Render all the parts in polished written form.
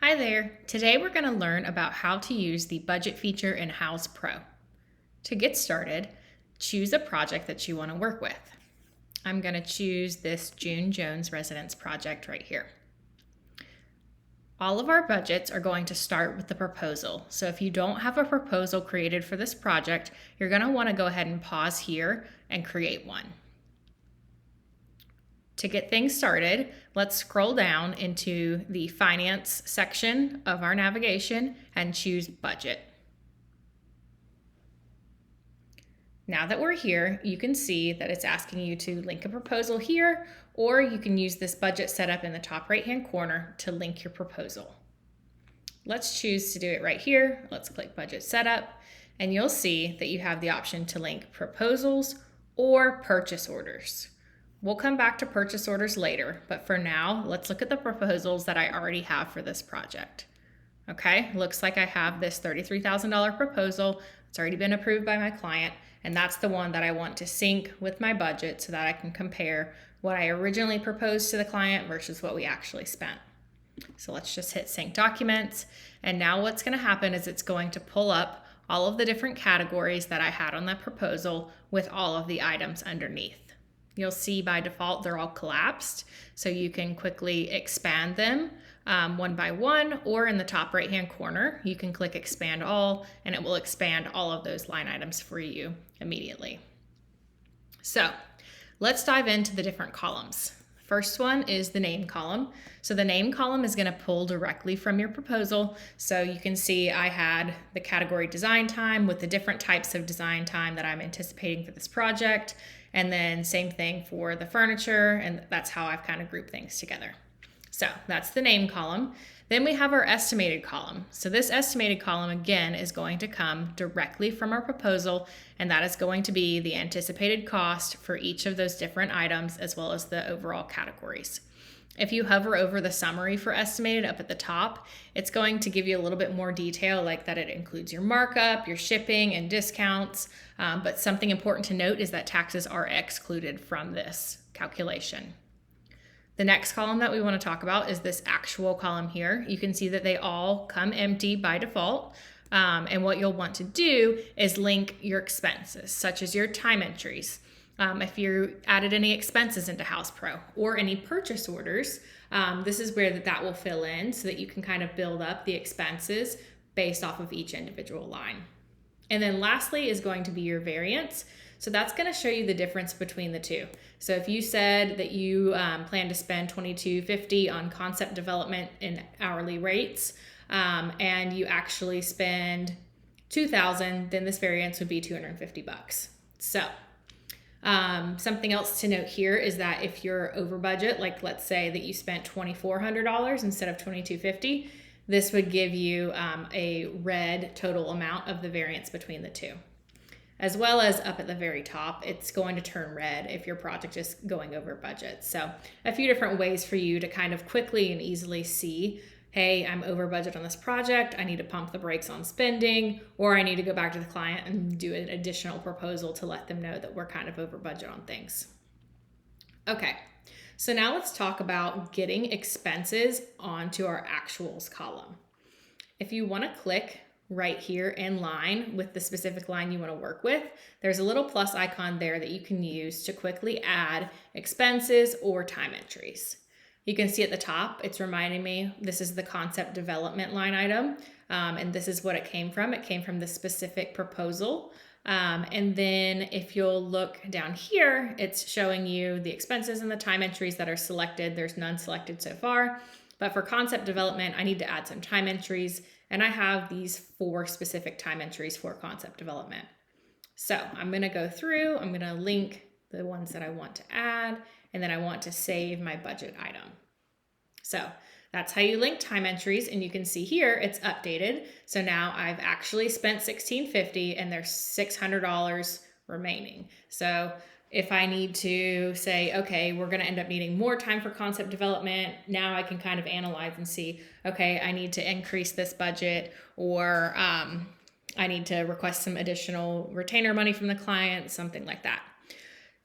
Hi there. Today we're going to learn about how to use the budget feature in Houzz Pro. To get started, choose a project that you want to work with. I'm going to choose this June Jones residence project right here. All of our budgets are going to start with the proposal. So if you don't have a proposal created for this project, you're going to want to go ahead and pause here and create one. To get things started, let's scroll down into the finance section of our navigation and choose budget. Now that we're here, you can see that it's asking you to link a proposal here, or you can use this budget setup in the top right-hand corner to link your proposal. Let's choose to do it right here. Let's click budget setup, and you'll see that you have the option to link proposals or purchase orders. We'll come back to purchase orders later, but for now, let's look at the proposals that I already have for this project. Okay, looks like I have this $33,000 proposal. It's already been approved by my client, and that's the one that I want to sync with my budget so that I can compare what I originally proposed to the client versus what we actually spent. So let's just hit sync documents, and now what's going to happen is it's going to pull up all of the different categories that I had on that proposal with all of the items underneath. You'll see by default they're all collapsed, so you can quickly expand them one by one, or in the top right hand corner you can click expand all and it will expand all of those line items for you immediately. So let's dive into the different columns. First one is the name column. So the name column is going to pull directly from your proposal. So you can see I had the category design time with the different types of design time that I'm anticipating for this project. And then same thing for the furniture, and that's how I've kind of grouped things together. So that's the name column. Then we have our estimated column. So this estimated column, again, is going to come directly from our proposal, and that is going to be the anticipated cost for each of those different items as well as the overall categories. If you hover over the summary for estimated up at the top, it's going to give you a little bit more detail, like that it includes your markup, your shipping, and discounts. But something important to note is that taxes are excluded from this calculation. The next column that we want to talk about is this actual column here. You can see that they all come empty by default. And what you'll want to do is link your expenses, such as your time entries. If you added any expenses into Houzz Pro or any purchase orders, this is where that will fill in so that you can kind of build up the expenses based off of each individual line. And then lastly is going to be your variance. So that's going to show you the difference between the two. So if you said that you plan to spend $22.50 on concept development in hourly rates, and you actually spend $2,000, then this variance would be $250. So something else to note here is that if you're over budget, like let's say that you spent $2,400 instead of $2,250, this would give you a red total amount of the variance between the two. As well as up at the very top, it's going to turn red if your project is going over budget. So a few different ways for you to kind of quickly and easily see, hey, I'm over budget on this project, I need to pump the brakes on spending, or I need to go back to the client and do an additional proposal to let them know that we're kind of over budget on things. Okay, so now let's talk about getting expenses onto our actuals column. If you want to click right here in line with the specific line you want to work with, there's a little plus icon there that you can use to quickly add expenses or time entries. You can see at the top, it's reminding me, this is the concept development line item, and this is what it came from. It came from the specific proposal. And then if you'll look down here, it's showing you the expenses and the time entries that are selected. There's none selected so far, but for concept development, I need to add some time entries, and I have these 4 specific time entries for concept development. So I'm going to go through, I'm going to link the ones that I want to add, and then I want to save my budget item. So that's how you link time entries, and you can see here it's updated. So now I've actually spent $1,650 and there's $600 remaining. So if I need to say, okay, we're going to end up needing more time for concept development, now I can kind of analyze and see, okay, I need to increase this budget, or I need to request some additional retainer money from the client, something like that.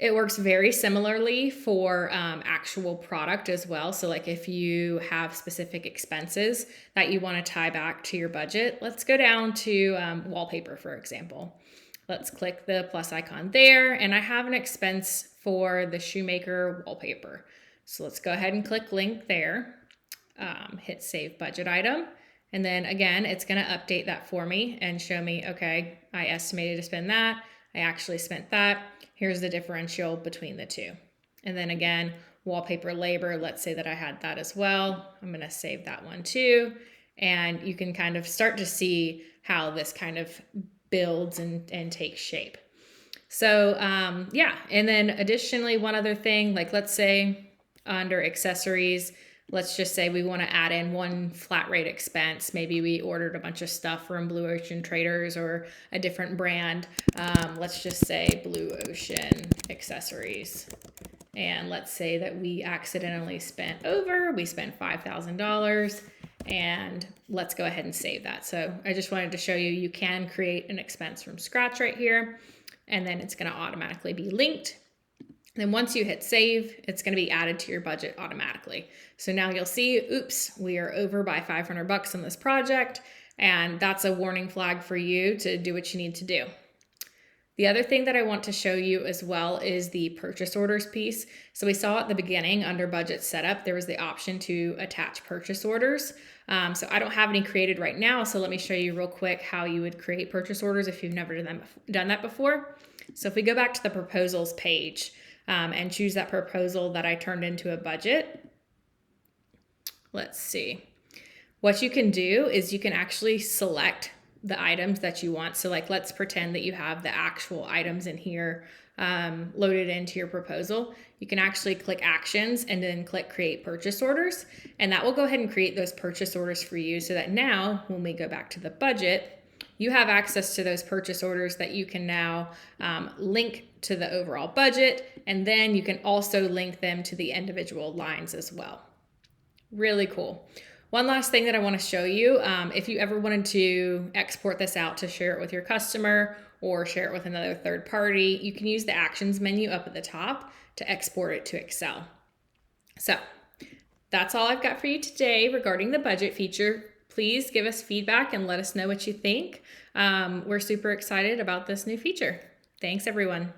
It works very similarly for actual product as well. So like if you have specific expenses that you want to tie back to your budget, let's go down to wallpaper, for example. Let's click the plus icon there, and I have an expense for the shoemaker wallpaper. So let's go ahead and click link there, hit save budget item. And then again, it's gonna update that for me and show me, okay, I estimated to spend that. I actually spent that. Here's the differential between the two. And then again, wallpaper labor, let's say that I had that as well. I'm gonna save that one too. And you can kind of start to see how this kind of builds and takes shape. So yeah, and then additionally, one other thing, like let's say under accessories, let's just say we want to add in one flat rate expense. Maybe we ordered a bunch of stuff from Blue Ocean Traders or a different brand. Let's just say Blue Ocean accessories. And let's say that we accidentally spent over, we spent $5,000, and let's go ahead and save that. So I just wanted to show you, you can create an expense from scratch right here, and then it's going to automatically be linked. Then once you hit save, it's going to be added to your budget automatically. So now you'll see, oops, we are over by $500 on this project. And that's a warning flag for you to do what you need to do. The other thing that I want to show you as well is the purchase orders piece. So we saw at the beginning under budget setup, there was the option to attach purchase orders. So I don't have any created right now. So let me show you real quick how you would create purchase orders if you've never done that before. So if we go back to the proposals page, and choose that proposal that I turned into a budget. Let's see. What you can do is you can actually select the items that you want. So like, let's pretend that you have the actual items in here loaded into your proposal. You can actually click actions and then click create purchase orders. And that will go ahead and create those purchase orders for you so that now when we go back to the budget, you have access to those purchase orders that you can now link to the overall budget, and then you can also link them to the individual lines as well. Really cool. One last thing that I want to show you, if you ever wanted to export this out to share it with your customer or share it with another third party, you can use the actions menu up at the top to export it to Excel. So that's all I've got for you today regarding the budget feature. Please give us feedback and let us know what you think. We're super excited about this new feature. Thanks, everyone.